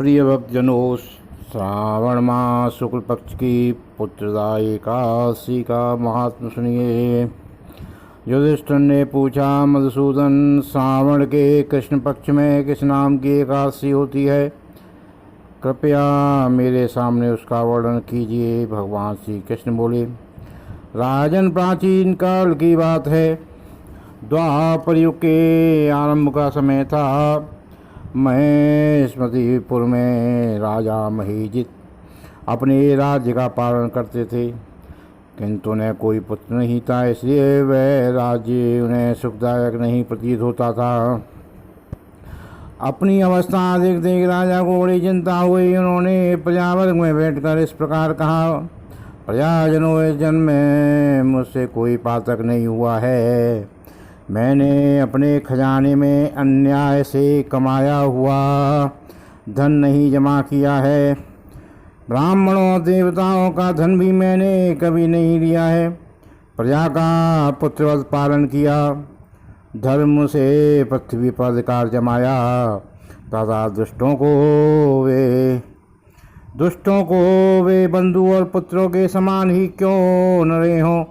प्रिय भक्तजनों, श्रावण मास शुक्ल पक्ष की पुत्रदा एकादशी का महात्म सुनिए। युधिष्ठिर ने पूछा, मधुसूदन, श्रावण के कृष्ण पक्ष में किस नाम की एकादशी होती है? कृपया मेरे सामने उसका वर्णन कीजिए। भगवान श्री कृष्ण बोले, राजन, प्राचीन काल की बात है। द्वापर युग के आरंभ का समय था। मैं स्मृतिपुर में राजा महीजित अपने राज्य का पालन करते थे, किंतु उन्हें कोई पुत्र नहीं था, इसलिए वह राज्य उन्हें सुखदायक नहीं प्रतीत होता था। अपनी अवस्था देख देख राजा को बड़ी चिंता हुई। उन्होंने प्रजावर्ग में बैठकर इस प्रकार कहा, प्रजाजनों, इस जन्म में मुझसे कोई पातक नहीं हुआ है। मैंने अपने खजाने में अन्याय से कमाया हुआ धन नहीं जमा किया है। ब्राह्मणों देवताओं का धन भी मैंने कभी नहीं लिया है। प्रजा का पुत्रवत पालन किया, धर्म से पृथ्वी पर अधिकार जमाया तथा दुष्टों को वे बंधु और पुत्रों के समान ही क्यों न रहे हों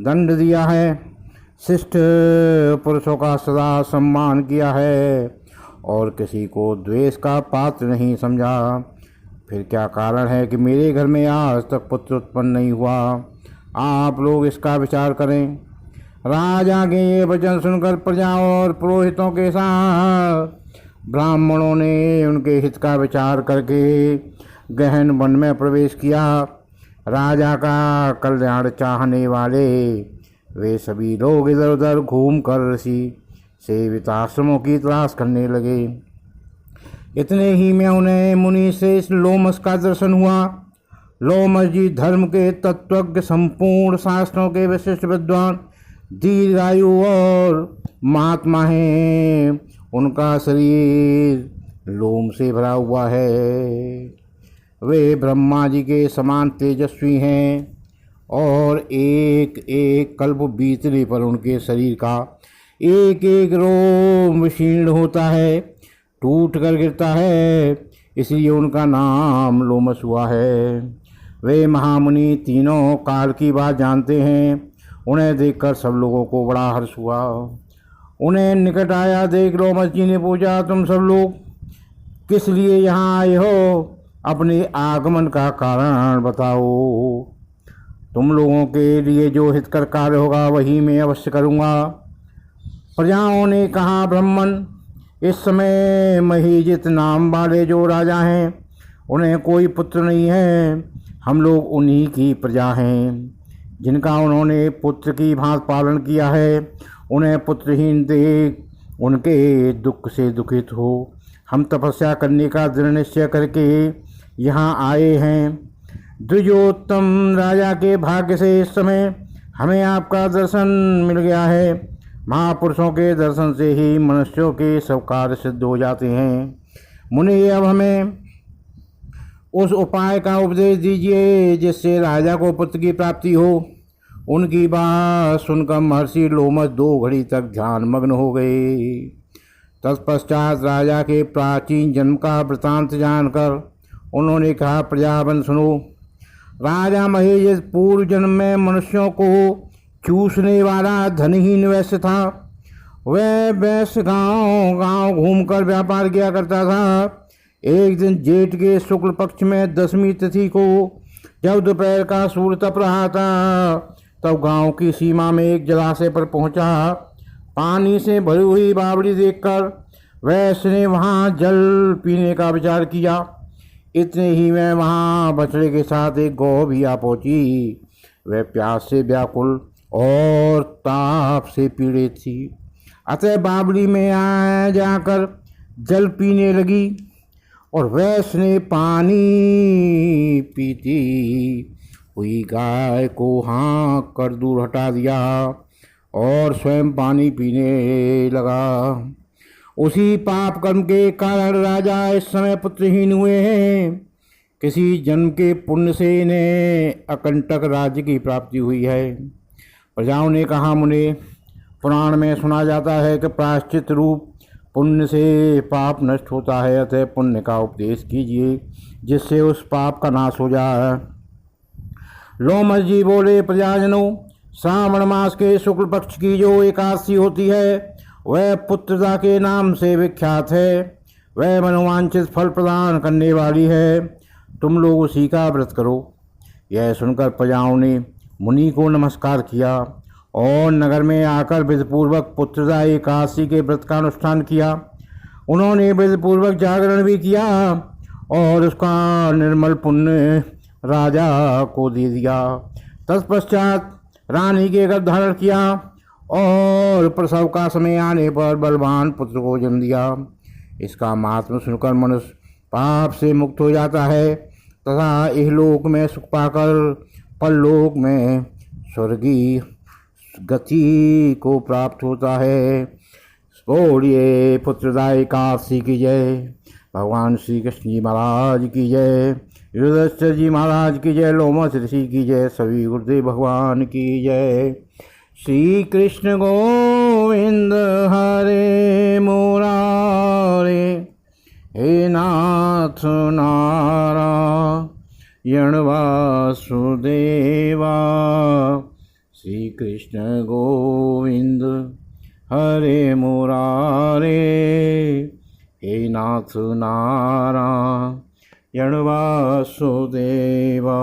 दंड दिया है। शिष्ट पुरुषों का सदा सम्मान किया है और किसी को द्वेष का पात्र नहीं समझा। फिर क्या कारण है कि मेरे घर में आज तक पुत्र उत्पन्न नहीं हुआ? आप लोग इसका विचार करें। राजा के ये वचन सुनकर प्रजा और पुरोहितों के साथ ब्राह्मणों ने उनके हित का विचार करके गहन वन में प्रवेश किया। राजा का कल्याण चाहने वाले वे सभी लोग इधर उधर घूम कर ऋषि सेवित आश्रमों की तलाश करने लगे। इतने ही में उन्हें मुनि श्रेष्ठ लोमस का दर्शन हुआ। लोमस जी धर्म के तत्वज्ञ, संपूर्ण शास्त्रों के विशिष्ट विद्वान, दीर्घायु और महात्मा हैं। उनका शरीर लोम से भरा हुआ है। वे ब्रह्मा जी के समान तेजस्वी हैं और एक एक कल्प बीतने पर उनके शरीर का एक एक रोम क्षीण होता है, टूट कर गिरता है, इसलिए उनका नाम लोमस हुआ है। वे महामुनि तीनों काल की बात जानते हैं। उन्हें देखकर सब लोगों को बड़ा हर्ष हुआ। उन्हें निकट आया देख लोमस जी ने पूछा, तुम सब लोग किस लिए यहाँ आए हो? अपने आगमन का कारण बताओ। तुम लोगों के लिए जो हितकर कार्य होगा वही मैं अवश्य करूँगा। प्रजाओं ने कहा, ब्राह्मण, इस समय महीजित नाम वाले जो राजा हैं उन्हें कोई पुत्र नहीं है। हम लोग उन्हीं की प्रजा हैं जिनका उन्होंने पुत्र की भांति पालन किया है। उन्हें पुत्रहीन देख उनके दुख से दुखित हो हम तपस्या करने का दृढ़ निश्चय करके यहाँ आए हैं। द्विजोत्तम राजा के भाग्य से इस समय हमें आपका दर्शन मिल गया है। महापुरुषों के दर्शन से ही मनुष्यों के सब कार्य सिद्ध हो जाते हैं। मुनि, अब हमें उस उपाय का उपदेश दीजिए जिससे राजा को पुत्र की प्राप्ति हो। उनकी बात सुनकर महर्षि लोमस 2 घड़ी तक ध्यान मग्न हो गए। तत्पश्चात राजा के प्राचीन जन्म का वृतांत जानकर उन्होंने कहा, प्रजावन सुनो। राजा महीजित पूर्व जन्म में मनुष्यों को चूसने वाला धनहीन वैश्य था। वह वैश्य गांव गांव घूमकर व्यापार किया करता था। एक दिन जेठ के शुक्ल पक्ष में 10वीं तिथि को जब दोपहर का सूर्य तप रहा था, तब गांव की सीमा में एक जलाशय पर पहुंचा। पानी से भरी हुई बावड़ी देखकर वैश्य ने वहां जल पीने का विचार किया। इतने ही में वहाँ बछड़े के साथ एक गौ भी आ पहुँची। वह प्यास से व्याकुल और ताप से पीड़ित थी, अतः बावड़ी में आ जाकर जल पीने लगी और वैश्य ने पानी पीती हुई गाय को हाँक कर दूर हटा दिया और स्वयं पानी पीने लगा। उसी पाप कर्म के कारण राजा इस समय पुत्रहीन हुए हैं। किसी जन्म के पुण्य से इन्हें अकंटक राज्य की प्राप्ति हुई है। प्रजाओं ने कहा, मुने, पुराण में सुना जाता है कि प्रायश्चित रूप पुण्य से पाप नष्ट होता है, अतः पुण्य का उपदेश कीजिए जिससे उस पाप का नाश हो जाए। लोमस जी बोले, प्रजाजनों, श्रावण मास के शुक्ल पक्ष की जो एकादशी होती है वह पुत्रदा के नाम से विख्यात है। वह मनोवांछित फल प्रदान करने वाली है। तुम लोग उसी का व्रत करो। यह सुनकर प्रजाओं ने मुनि को नमस्कार किया और नगर में आकर विधिपूर्वक पुत्रदा एकादशी के व्रत का अनुष्ठान किया। उन्होंने विधिपूर्वक जागरण भी किया और उसका निर्मल पुण्य राजा को दे दिया। तत्पश्चात रानी के गर्भ धारण किया और प्रसव का समय आने पर बलवान पुत्र को जन्म दिया। इसका महात्म्य सुनकर मनुष्य पाप से मुक्त हो जाता है तथा इहलोक में सुख पाकर परलोक में स्वर्गीय गति को प्राप्त होता है। बोलिए पुत्रदा एकादशी की जय। भगवान श्री कृष्ण जी महाराज की जय। युधिष्ठिर जी महाराज की जय। लोमस ऋषि की जय। सभी गुरुदेव भगवान की जय। श्री कृष्ण गोविंद हरे मुरारे, हे नाथ नारायण वासुदेवा। श्री कृष्ण गोविंद हरे मुरारे, हे नाथ नारायण वासुदेवा।